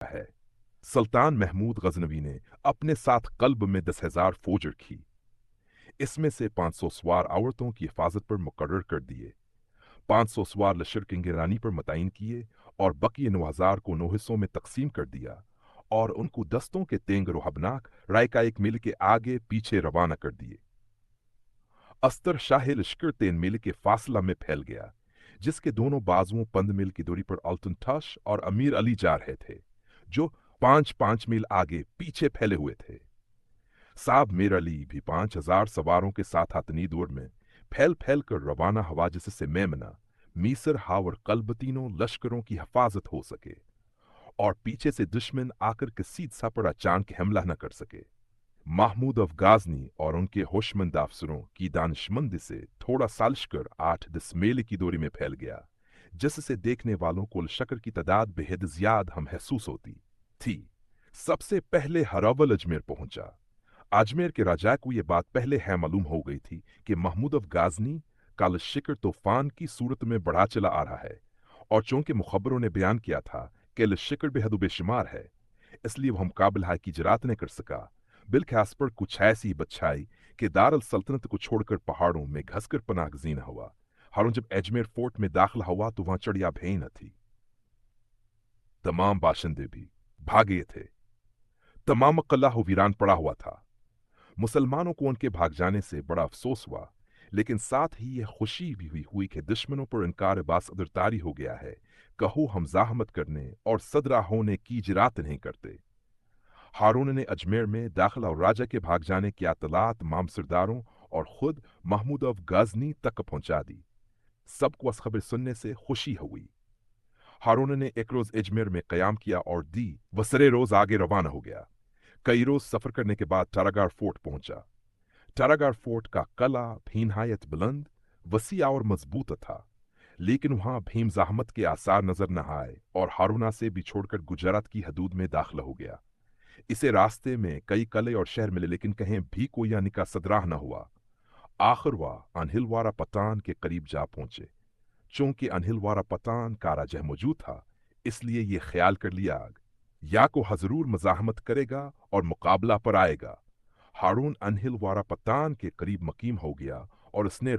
है। सुल्तान महमूद गजनवी ने अपने साथ कल्ब में 10,000 फौज रखी। इसमें से 500 सवार औरतों की हिफाजत पर मुकर्रर कर दिए, 500 सवार लश्कर की निगरानी पर मुतय्यन किए और बकी 9,000 को 9 हिस्सों में तकसीम कर दिया और उनको दस्तों के तेंग रोहबनाक राय का एक मील के आगे पीछे रवाना कर दिए। अस्तर शाह लश्कर 3 मील के फासला में फैल गया, जिसके दोनों बाजुओं 5 मील की दूरी पर अल्तन टश और अमीर अली जा रहे थे, जो 5-5 मील आगे पीछे फैले हुए थे। साहब मीर अली भी 5,000 सवारों के साथ हतनी दूर में फैल फैल कर रवाना हवा, जिससे मेमना, मीसर, हावर कल्ब तीनों लश्करों की हिफाजत हो सके और पीछे से दुश्मन आकर किसी पर अचानक हमला न कर सके। महमूद अफ गाजनी और उनके होशमंद अफसरों की दानिशमंदी से थोड़ा सा लश्कर 8-10 मील की दूरी में फैल गया, जिससे देखने वालों को लश्कर की तादाद बेहद ज्यादा हम महसूस होती थी। सबसे पहले हरावल अजमेर पहुंचा। अजमेर के राजा को यह बात पहले है मालूम हो गई थी कि महमूद अफ गाजनी का लश्कर तूफान की सूरत में बढ़ा चला आ रहा है, और चूंकि मुखबरों ने बयान किया था कि लश्कर बेहद बेशुमार है, इसलिए वह मुकाबला की जरात न कर सका। बिलखास पर कुछ ऐसी बच्छाई कि दारुल सल्तनत को छोड़कर पहाड़ों में घसकर पनागजीन हुआ। हारून जब अजमेर फोर्ट में दाखिल हुआ तो वहां चढ़िया भय न थी। तमाम बाशिंदे भी भागे थे। तमाम कल्ला वीरान पड़ा हुआ था। मुसलमानों को उनके भाग जाने से बड़ा अफसोस हुआ, लेकिन साथ ही यह खुशी भी हुई कि दुश्मनों पर इनकार बासदरतारी हो गया है, कहो हम ज़ाहमत करने और सदरा होने की जिरात नहीं करते। हारून ने अजमेर में दाखिला और राजा के भाग जाने की इत्तलात माम सरदारों और खुद महमूद अफ गाजनी तक पहुंचा दी। सबको इस खबर सुनने से खुशी हुई। हारून ने एक रोज अजमेर में कयाम किया और दी वसरे रोज आगे रवाना हो गया। कई रोज सफर करने के बाद टारागार फोर्ट पहुंचा। टारागार फोर्ट का कला भीनहायत बुलंद, वसीआ और मजबूत था, लेकिन वहां भीम जहमत के आसार नजर न आए और हारूना से भी छोड़कर गुजरात की हदूद में दाखिला हो गया। इसे रास्ते में कई कले और शहर मिले, लेकिन कहीं भी कोई यानी का सदराह न हुआ। आखिर वह अनहिलवारा पतान के करीब जा पहुंचे। चूंकि अनहिलवारा पतान काराजह मौजूद था, इसलिए ये ख्याल कर लिया या को हजरूर मजाहमत करेगा और मुकाबला पर आएगा। हारून अनहिलवारा पतान के करीब मकीम हो गया और उसने